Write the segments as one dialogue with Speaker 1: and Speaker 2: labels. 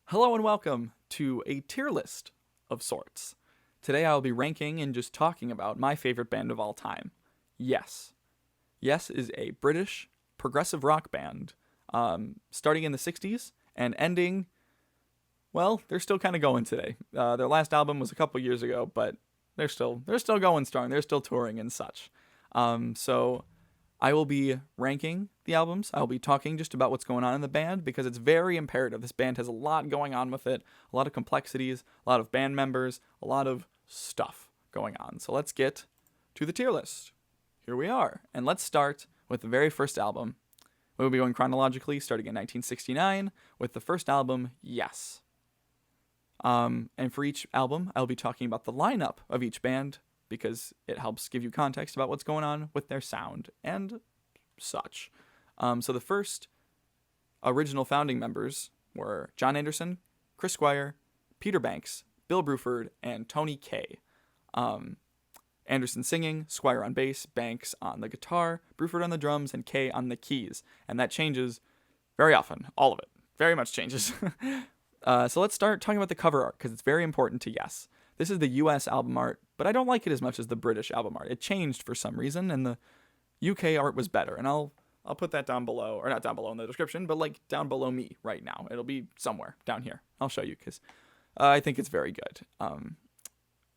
Speaker 1: Hello and welcome to a tier list of sorts. Today I'll be ranking and just talking about my favorite band of all time. Yes. Yes is a British progressive rock band starting in the 60s and ending, well, they're still kind of going today. Their last album was a couple years ago, but they're still going strong. They're still touring and such. So I will be ranking the albums. I'll be talking just about what's going on in the band because it's very imperative. This band has a lot going on with it, a lot of complexities, a lot of band members, a lot of stuff going on. So let's get to the tier list. Here we are. And let's start with the very first album. We'll be going chronologically, starting in 1969 with the first album, Yes. And for each album, I'll be talking about the lineup of each band because it helps give you context about what's going on with their sound and such. So the first original founding members were John Anderson, Chris Squire, Peter Banks, Bill Bruford, and Tony Kaye. Anderson singing, Squire on bass, Banks on the guitar, Bruford on the drums, and Kaye on the keys. And that changes very often. All of it. Very much changes. So let's start talking about the cover art because it's very important to Yes. This is the US album art, but I don't like it as much as the British album art. It changed for some reason, and the UK art was better. And I'll put that down below, or not down below in the description, but like down below me right now. It'll be somewhere down here. I'll show you because I think it's very good.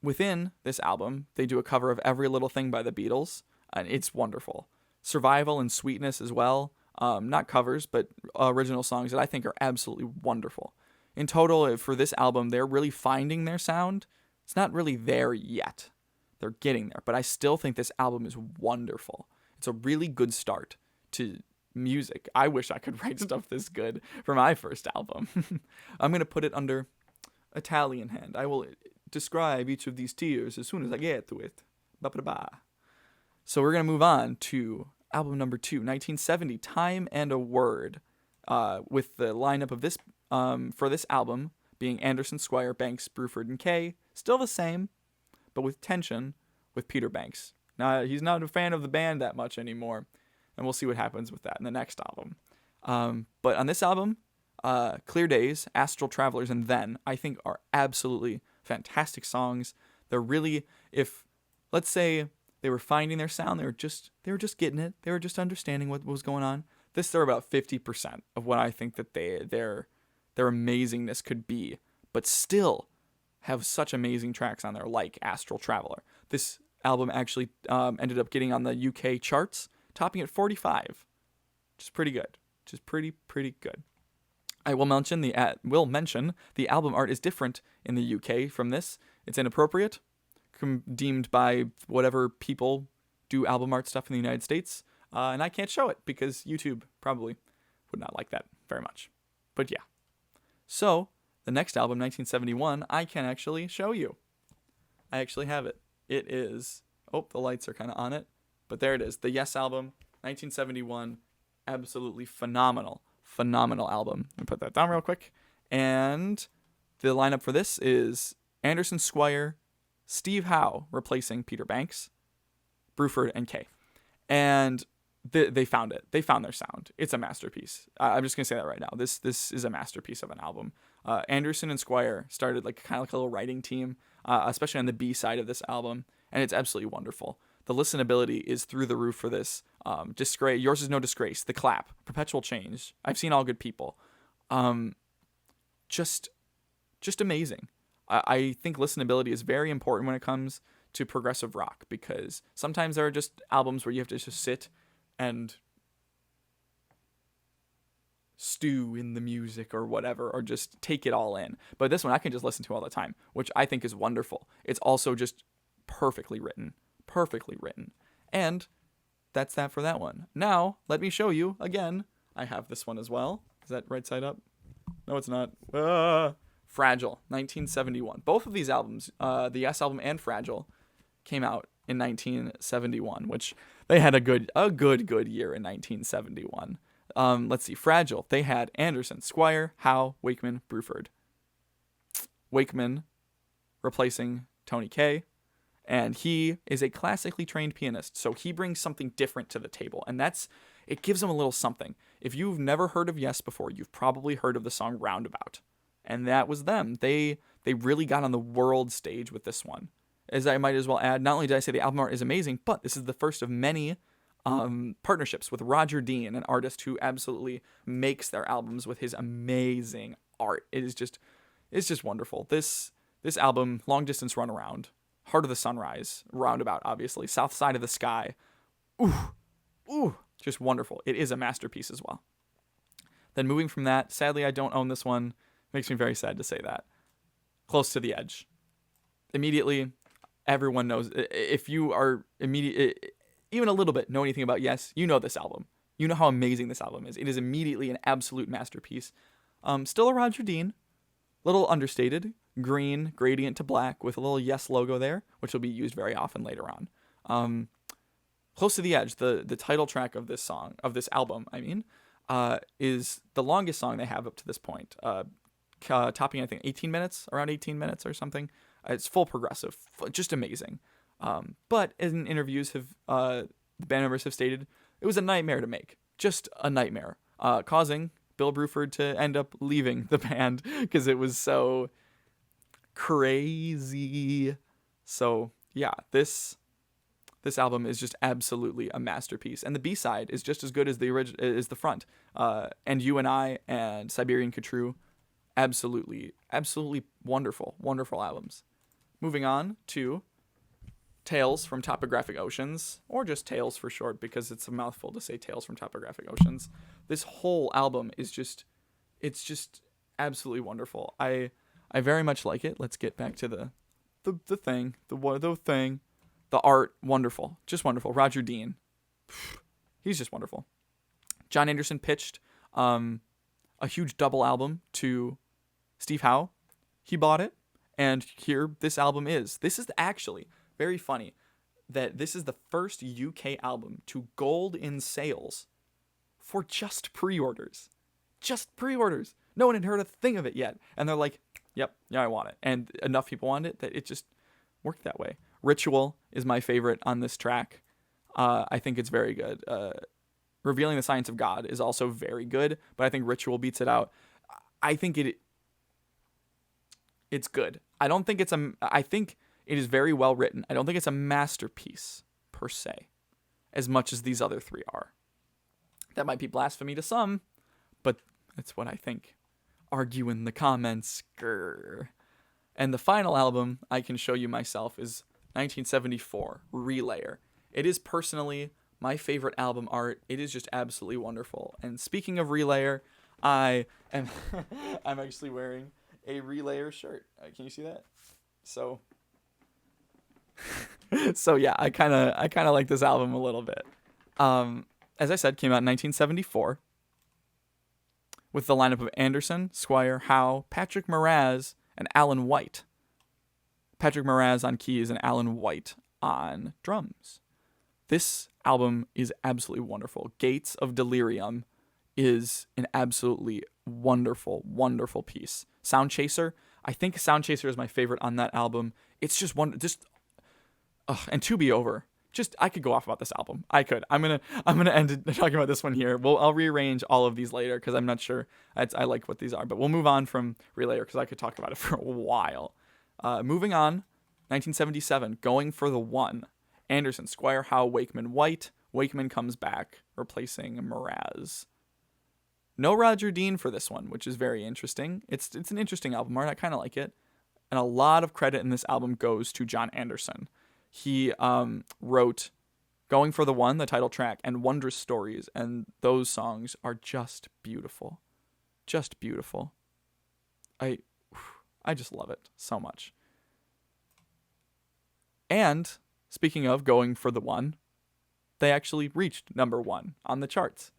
Speaker 1: Within this album, they do a cover of Every Little Thing by the Beatles, and it's wonderful. Survival and Sweetness as well. Not covers, but original songs that I think are absolutely wonderful. In total, for this album, they're really finding their sound. It's not really there yet. They're getting there, but I still think this album is wonderful. It's a really good start to music. I wish I could write stuff this good for my first album. I'm going to put it under Italian hand. I will describe each of these tiers as soon as I get to it. Ba-ba-ba. So we're going to move on to album number 2, 1970, Time and a Word, with the lineup of this for this album being Anderson, Squire, Banks, Bruford, and Kaye. Still the same, but with tension with Peter Banks. Now, he's not a fan of the band that much anymore, and we'll see what happens with that in the next album. But on this album, Clear Days, Astral Travelers, and Then, I think are absolutely fantastic songs. They're really, if, let's say, they were finding their sound, they were just getting it, they were just understanding what was going on. They're about 50% of what I think that their amazingness could be, but still have such amazing tracks on there, like Astral Traveler. This album actually ended up getting on the UK charts, topping at 45, which is pretty good. Which is pretty good. I will mention the album art is different in the UK from this. It's inappropriate, deemed by whatever people do album art stuff in the United States, and I can't show it because YouTube probably would not like that very much. But yeah. So, the next album, 1971, I can actually show you. I actually have it. It is, the lights are kind of on it, but there it is. The Yes album, 1971, absolutely phenomenal album. Let me put that down real quick. And the lineup for this is Anderson, Squire, Steve Howe replacing Peter Banks, Bruford, and Kaye. And they found it. They found their sound. It's a masterpiece. I'm just going to say that right now. This is a masterpiece of an album. Anderson and Squire started kind of like a little writing team, especially on the B side of this album, and it's absolutely wonderful. The listenability is through the roof for this. Disgrace, Yours Is No Disgrace, The Clap, Perpetual Change, I've Seen All Good People. Just amazing. I think listenability is very important when it comes to progressive rock because sometimes there are just albums where you have to just sit and stew in the music or whatever, or just take it all in. But this one I can just listen to all the time, which I think is wonderful. It's also just perfectly written. And that's that for that one. Now, let me show you again. I have this one as well. Is that right side up? No, it's not. Fragile, 1971. Both of these albums, the Yes album and Fragile, came out in 1971, which they had a good year in 1971. Let's see, Fragile, they had Anderson, Squire, Howe, Wakeman, Bruford. Wakeman replacing Tony Kaye, and he is a classically trained pianist, so he brings something different to the table, and it gives him a little something. If you've never heard of Yes before, you've probably heard of the song Roundabout. and that was them. They really got on the world stage with this one. As I might as well add, not only did I say the album art is amazing, but this is the first of many partnerships with Roger Dean, an artist who absolutely makes their albums with his amazing art. It's just wonderful. This album, Long Distance Runaround, Heart of the Sunrise, Roundabout, obviously, South Side of the Sky. Ooh, just wonderful. It is a masterpiece as well. Then moving from that, sadly I don't own this one. Makes me very sad to say that. Close to the Edge. Immediately, everyone knows. If you are even a little bit know anything about Yes, you know this album. You know how amazing this album is. It is immediately an absolute masterpiece. Still a Roger Dean. Little understated. Green, gradient to black with a little Yes logo there, which will be used very often later on. Close to the Edge, the title track of this album, is the longest song they have up to this point. Topping, I think, 18 minutes, around 18 minutes or something. It's full progressive, just amazing. But in interviews, the band members have stated it was a nightmare to make, just a nightmare, causing Bill Bruford to end up leaving the band because it was so crazy. So yeah, this album is just absolutely a masterpiece, and the B-side is just as good as the front. And You and I and Siberian Khatru, absolutely wonderful albums. Moving on to Tales from Topographic Oceans, or just Tales for short, because it's a mouthful to say Tales from Topographic Oceans. This whole album is just absolutely wonderful. I very much like it. Let's get back to the thing. The art, wonderful. Just wonderful. Roger Dean, he's just wonderful. John Anderson pitched a huge double album to Steve Howe. He bought it, and here this album is. This is actually very funny that this is the first UK album to gold in sales for just pre-orders. Just pre-orders. No one had heard a thing of it yet. And they're like, yep, yeah, I want it. And enough people wanted it that it just worked that way. Ritual is my favorite on this track. I think it's very good. Revealing the Science of God is also very good, but I think Ritual beats it out. I think it's good. I think it is very well written. I don't think it's a masterpiece per se, as much as these other three are. That might be blasphemy to some, but that's what I think. Argue in the comments. Grr. And the final album I can show you myself is 1974, Relayer. It is personally my favorite album art. It is just absolutely wonderful. And speaking of Relayer, I'm actually wearing a Relayer shirt. Can you see that? So yeah, I kind of like this album a little bit. As I said, came out in 1974 with the lineup of Anderson, Squire, Howe, Patrick Moraz, and Alan White. Patrick Moraz on keys and Alan White on drums. This album is absolutely wonderful. Gates of Delirium is an absolutely wonderful, wonderful piece. Sound Chaser, I think Sound Chaser is my favorite on that album. It's just and To Be Over. I could go off about this album. I could. I'm gonna end talking about this one here. I'll rearrange all of these later because I'm not sure I like what these are. But we'll move on from Relayer because I could talk about it for a while. Moving on, 1977, Going for the One. Anderson, Squire, Howe, Wakeman, White. Wakeman comes back, replacing Moraz. No Roger Dean for this one, which is very interesting. It's an interesting album art. I kind of like it. And a lot of credit in this album goes to John Anderson. He wrote Going for the One, the title track, and Wondrous Stories, and those songs are just beautiful. Just beautiful. I just love it so much. And speaking of Going for the One, they actually reached number 1 on the charts.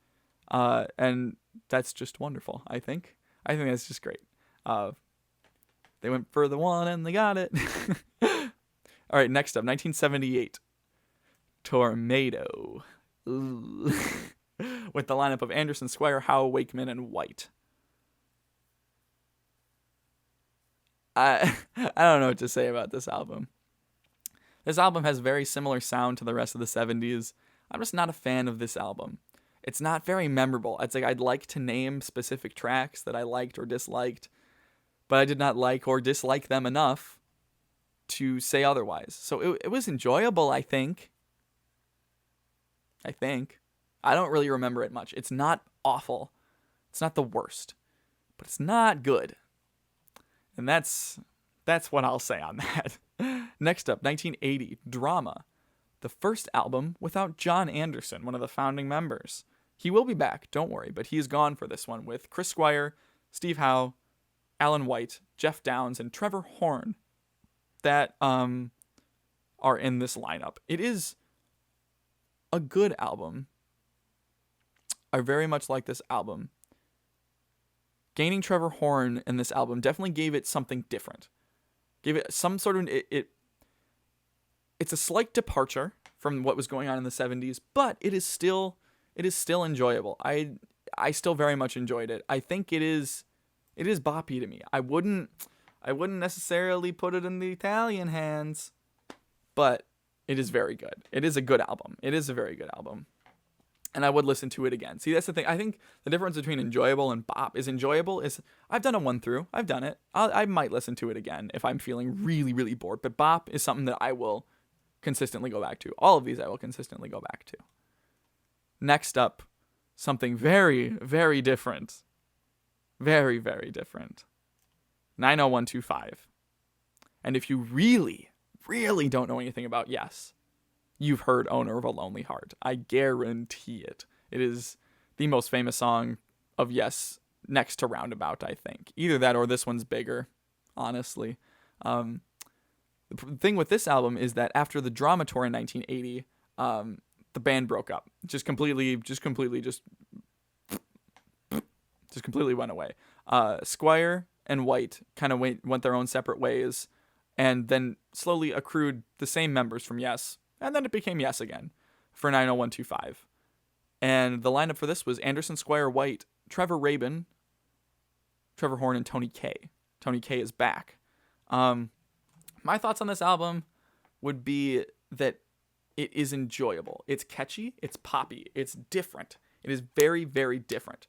Speaker 1: And that's just wonderful, I think. I think that's just great. They went for the one and they got it. All right, next up, 1978. Tornado. With the lineup of Anderson, Squire, Howe, Wakeman, and White. I don't know what to say about this album. This album has very similar sound to the rest of the 70s. I'm just not a fan of this album. It's not very memorable. It's like I'd like to name specific tracks that I liked or disliked, but I did not like or dislike them enough to say otherwise. So it was enjoyable, I think. I don't really remember it much. It's not awful. It's not the worst, but it's not good. And that's what I'll say on that. Next up, 1980, Drama. The first album without John Anderson, one of the founding members. He will be back, don't worry, but he is gone for this one with Chris Squire, Steve Howe, Alan White, Jeff Downs, and Trevor Horn that are in this lineup. It is a good album. I very much like this album. Gaining Trevor Horn in this album definitely gave it something different. Gave it some sort of... It's a slight departure from what was going on in the 70s, but it is still enjoyable. I still very much enjoyed it. I think it is boppy to me. I wouldn't necessarily put it in the Italian hands, but it is very good. It is a good album. It is a very good album. And I would listen to it again. See, that's the thing. I think the difference between enjoyable and bop is enjoyable is I've done a one through. I've done it. I might listen to it again if I'm feeling really, really bored. But bop is something that I will consistently go back to. All of these I will consistently go back to. Next up, something very, very different. Very, very different. 90125. And if you really, really don't know anything about Yes, you've heard Owner of a Lonely Heart. I guarantee it. It is the most famous song of Yes, next to Roundabout, I think. Either that or this one's bigger, honestly. The thing with this album is that after the Drama Tour in 1980, the band broke up. Just completely went away. Squire and White kind of went their own separate ways, and then slowly accrued the same members from Yes, and then it became Yes again for 90125. And the lineup for this was Anderson, Squire, White, Trevor Rabin, Trevor Horn, and Tony Kaye. Tony Kaye is back. My thoughts on this album would be that it is enjoyable. It's catchy. It's poppy. It's different. It is very, very different.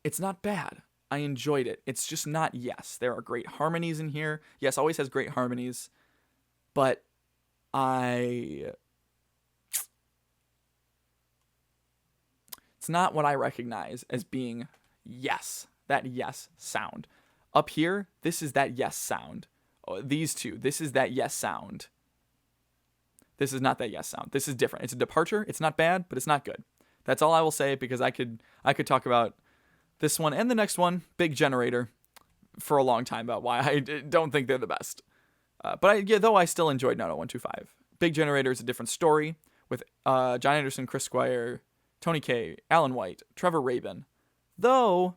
Speaker 1: It's not bad. I enjoyed it. It's just not Yes. There are great harmonies in here. Yes always has great harmonies. But it's not what I recognize as being Yes. That Yes sound. Up here, this is that Yes sound. These two, this is that Yes sound. This is not that Yes sound. This is different. It's a departure. It's not bad, but it's not good. That's all I will say, because I could talk about this one and the next one, Big Generator, for a long time about why I don't think they're the best. Though I still enjoyed 90125. Big Generator is a different story with John Anderson, Chris Squire, Tony Kaye, Alan White, Trevor Rabin, though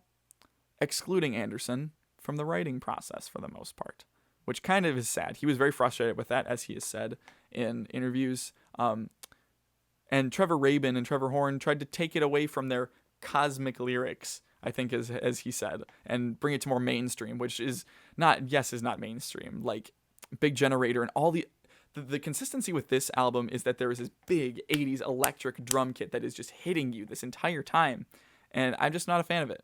Speaker 1: excluding Anderson from the writing process for the most part, which kind of is sad. He was very frustrated with that, as he has said in interviews. And Trevor Rabin and Trevor Horn tried to take it away from their cosmic lyrics, I think, as he said, and bring it to more mainstream, which is not mainstream. Like Big Generator and all the consistency with this album is that there is this big 80s electric drum kit that is just hitting you this entire time, and I'm just not a fan of it.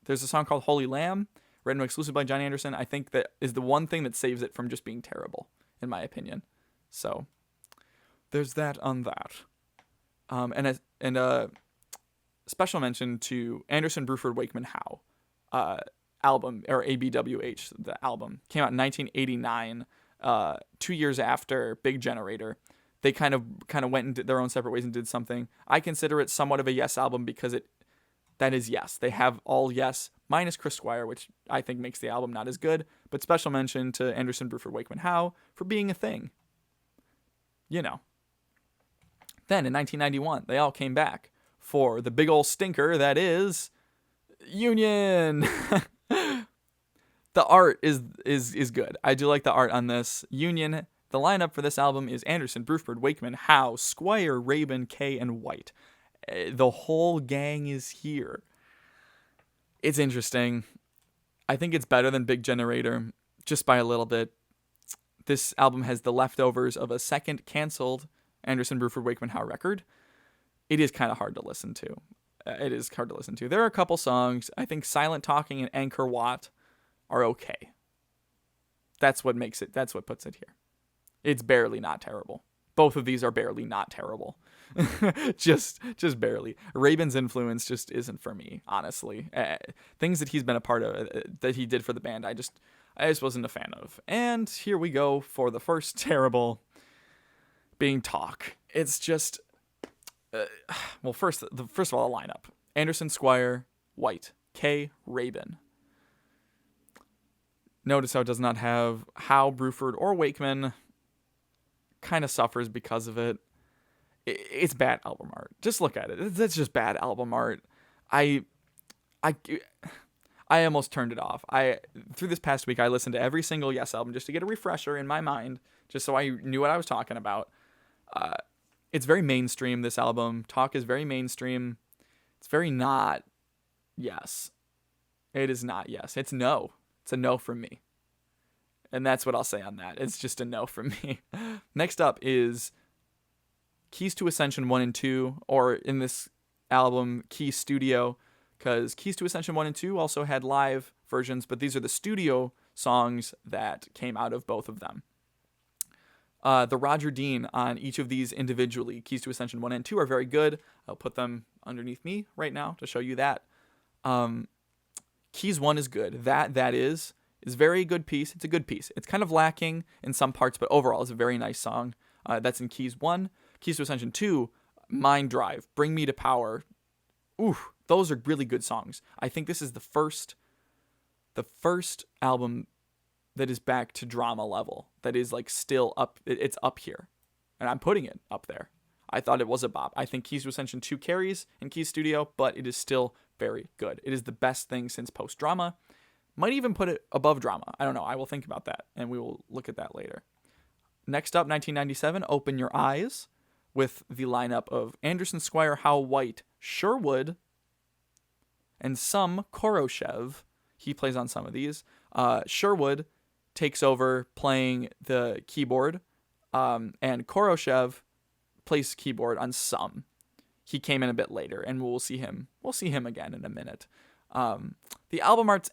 Speaker 1: There's a song called Holy Lamb, written exclusively by John Anderson. I think that is the one thing that saves it from just being terrible, in my opinion. So there's that on that. And a special mention to Anderson, Bruford, Wakeman, Howe album, or ABWH. The album came out in 1989, 2 years after Big Generator. They kind of went into their own separate ways and did something. I consider it somewhat of a Yes album because that is Yes. They have all Yes, minus Chris Squire, which I think makes the album not as good. But special mention to Anderson, Bruford, Wakeman, Howe for being a thing. You know. Then in 1991, they all came back for the big ol' stinker that is Union. The art is good. I do like the art on this. Union, the lineup for this album is Anderson, Bruford, Wakeman, Howe, Squire, Rabin, Kaye, and White. The whole gang is here. It's interesting. I think it's better than Big Generator, just by a little bit. This album has the leftovers of a second canceled Anderson, Bruford, Wakeman, Howe record. It is kind of hard to listen to. It is hard to listen to. There are a couple songs. I think Silent Talking and Anchor Watt are okay. That's what makes it. That's what puts it here. It's barely not terrible. Both of these are barely not terrible. just barely. Rabin's influence just isn't for me, honestly. Things that he's been a part of, that he did for the band, I just wasn't a fan of. And here we go for the first terrible, being Talk. It's just, well, first of all, the lineup: Anderson, Squire, White, Kay, Rabin. Notice how it does not have Howe, Bruford, or Wakeman. Kind of suffers because of it. It's bad album art. Just look at it. That's just bad album art. I almost turned it off. Through this past week, I listened to every single Yes album just to get a refresher in my mind, just so I knew what I was talking about. It's very mainstream, this album. Talk is very mainstream. It's very not Yes. It is not Yes. It's no. It's a no from me. And that's what I'll say on that. It's just a no from me. Next up is Keys to Ascension 1 and 2, or in this album, Keys Studio, because Keys to Ascension 1 and 2 also had live versions, but these are the studio songs that came out of both of them. The Roger Dean on each of these individually, Keys to Ascension 1 and 2, are very good. I'll put them underneath me right now to show you that. Keys 1 is good. That is very good piece. It's a good piece. It's kind of lacking in some parts, but overall it's a very nice song. That's in Keys 1. Keys to Ascension 2, Mind Drive, Bring Me to Power. Ooh, those are really good songs. I think this is the first album that is back to drama level, that is like still up. It's up here, and I'm putting it up there. I thought it was a bop. I think Keys to Ascension 2 carries in Keys Studio, but it is still very good. It is the best thing since post-drama. Might even put it above drama. I don't know. I will think about that, and we will look at that later. Next up, 1997, Open Your Eyes, with the lineup of Anderson, Squire, Howe, White, Sherwood, and some Koroshev. He plays on some of these. Sherwood takes over playing the keyboard, and Koroshev plays keyboard on some. He came in a bit later, and we'll see him again in a minute. The album art's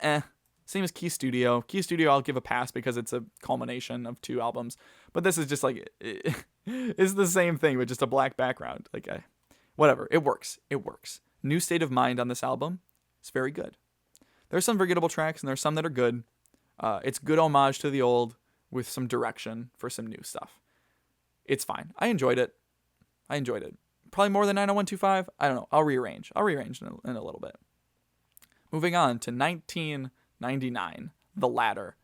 Speaker 1: same as Key Studio. Key Studio I'll give a pass because it's a culmination of two albums. But this is just like, it's the same thing with just a black background. Like, whatever. It works. New State of Mind on this album is very good. There's some forgettable tracks, and there's some that are good. It's good homage to the old with some direction for some new stuff. It's fine. I enjoyed it. Probably more than 90125. I don't know. I'll rearrange in a little bit. Moving on to 1999, The Ladder.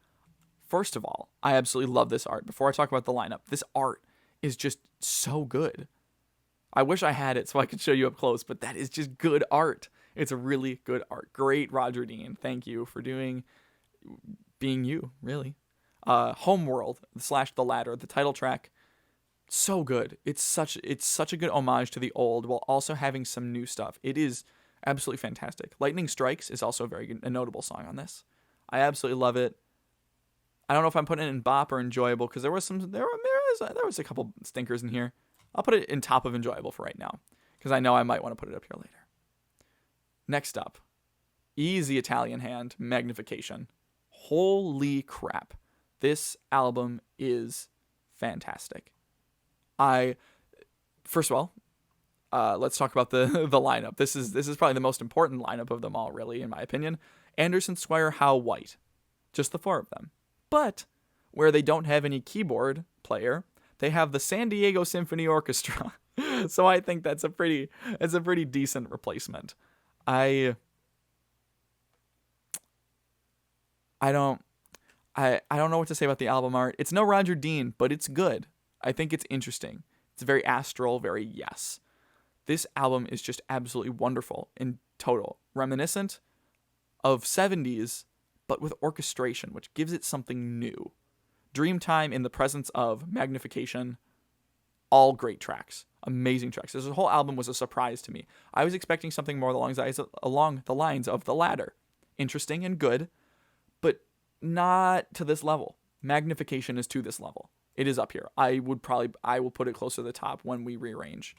Speaker 1: First of all, I absolutely love this art. Before I talk about the lineup, this art is just so good. I wish I had it so I could show you up close, but that is just good art. It's a really good art. Great, Roger Dean. Thank you for being you, really. Homeworld / The Ladder, the title track, so good. It's such a good homage to the old while also having some new stuff. It is absolutely fantastic. Lightning Strikes is also a notable song on this. I absolutely love it. I don't know if I'm putting it in bop or enjoyable because there was a couple stinkers in here. I'll put it in top of enjoyable for right now because I know I might want to put it up here later. Next up, Easy Italian Hand, Magnification. Holy crap. This album is fantastic. First of all, let's talk about the lineup. This is probably the most important lineup of them all, really, in my opinion. Anderson, Squire, Howe, White. Just the four of them. But where they don't have any keyboard player, they have the San Diego Symphony Orchestra. So I think that's a pretty decent replacement. I don't know what to say about the album art. It's no Roger Dean, but it's good. I think it's interesting. It's very astral, very yes. This album is just absolutely wonderful in total. Reminiscent of 70s, but with orchestration, which gives it something new. Dreamtime in the presence of Magnification. All great tracks. Amazing tracks. This whole album was a surprise to me. I was expecting something more along the lines of The Ladder. Interesting and good, but not to this level. Magnification is to this level. It is up here. I will put it closer to the top when we rearrange.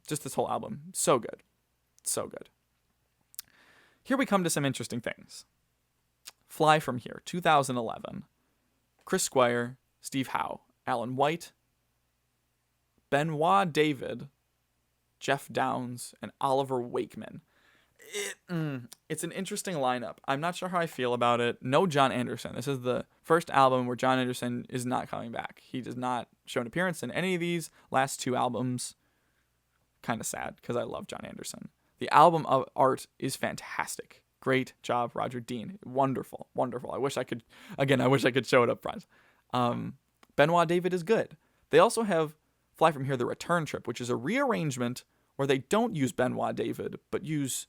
Speaker 1: Just this whole album. So good. So good. Here we come to some interesting things. Fly From Here, 2011. Chris Squire, Steve Howe, Alan White, Benoit David, Jeff Downes, and Oliver Wakeman. It's an interesting lineup. I'm not sure how I feel about it. No John Anderson. This is the first album where John Anderson is not coming back. He does not show an appearance in any of these last two albums. Kind of sad because I love John Anderson. The album of art is fantastic. Great job, Roger Dean. Wonderful, wonderful. I wish I could show it up front. Benoit David is good. They also have Fly From Here, The Return Trip, which is a rearrangement where they don't use Benoit David, but use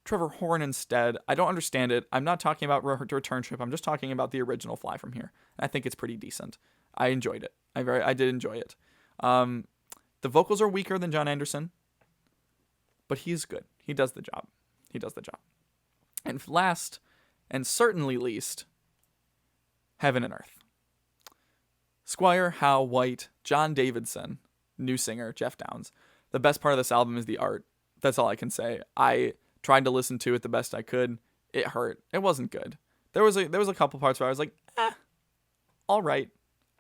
Speaker 1: Trevor Horn instead. I don't understand it. I'm not talking about Return Trip. I'm just talking about the original Fly From Here. And I think it's pretty decent. I enjoyed it. I did enjoy it. The vocals are weaker than John Anderson, but he's good. He does the job. And last, and certainly least, Heaven and Earth. Squire, Howe, White, John Davidson, new singer, Jeff Downes. The best part of this album is the art. That's all I can say. I tried to listen to it the best I could. It hurt. It wasn't good. There was a couple parts where I was like, all right.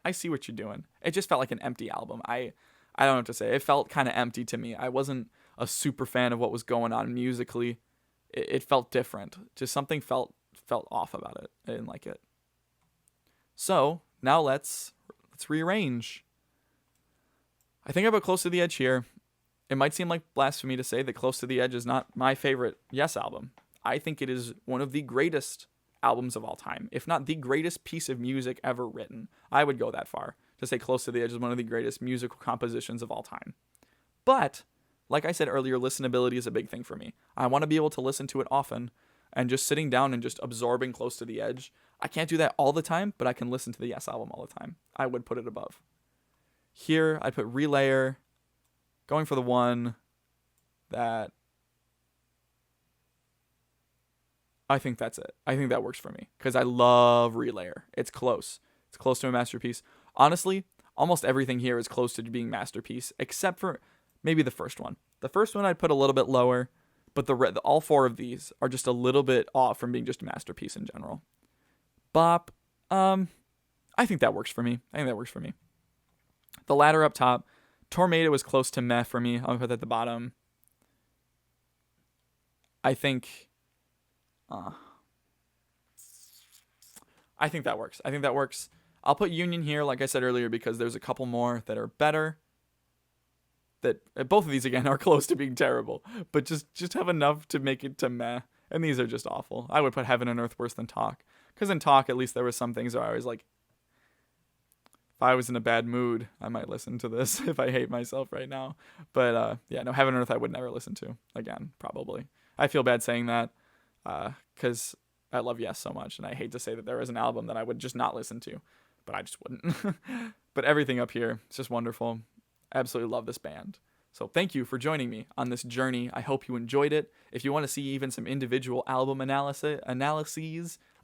Speaker 1: I see what you're doing. It just felt like an empty album. I don't know what to say. It felt kind of empty to me. I wasn't a super fan of what was going on musically. It felt different. Just something felt off about it. I didn't like it. So now let's rearrange. I think I put Close to the Edge here. It might seem like blasphemy to say that Close to the Edge is not my favorite Yes album. I think it is one of the greatest albums of all time, if not the greatest piece of music ever written. I would go that far to say Close to the Edge is one of the greatest musical compositions of all time. But, like I said earlier, listenability is a big thing for me. I want to be able to listen to it often, and just sitting down and just absorbing Close to the Edge. I can't do that all the time, but I can listen to the Yes album all the time. I would put it above. Here, I'd put Relayer, going for the one that I think that's it. I think that works for me because I love Relayer. It's close. It's close to a masterpiece. Honestly, almost everything here is close to being masterpiece, except for maybe the first one. The first one I'd put a little bit lower, but all four of these are just a little bit off from being just a masterpiece in general. Bop, I think that works for me. The ladder up top, Tornado is close to meh for me. I'll put that at the bottom. I think that works. I'll put Union here, like I said earlier, because there's a couple more that are better. That both of these again are close to being terrible, but just have enough to make it to meh. And these are just awful. I would put Heaven and Earth worse than Talk, because in Talk at least there were some things where I was like, if I was in a bad mood, I might listen to this if I hate myself right now. But Heaven and Earth I would never listen to again, probably. I feel bad saying that because I love Yes so much, and I hate to say that there is an album that I would just not listen to, but I just wouldn't. But everything up here is just wonderful. Absolutely love this band. So thank you for joining me on this journey. I hope you enjoyed it. If you want to see even some individual album analyses,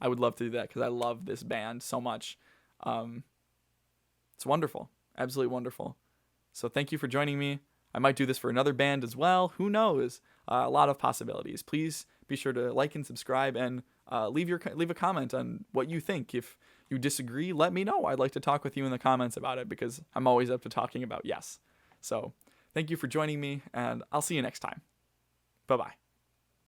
Speaker 1: I would love to do that because I love this band so much. It's wonderful. Absolutely wonderful. So thank you for joining me. I might do this for another band as well. Who knows? A lot of possibilities. Please be sure to like and subscribe and leave a comment on what you think. If you disagree, let me know. I'd like to talk with you in the comments about it because I'm always up to talking about Yes. So thank you for joining me, and I'll see you next time. Bye-bye.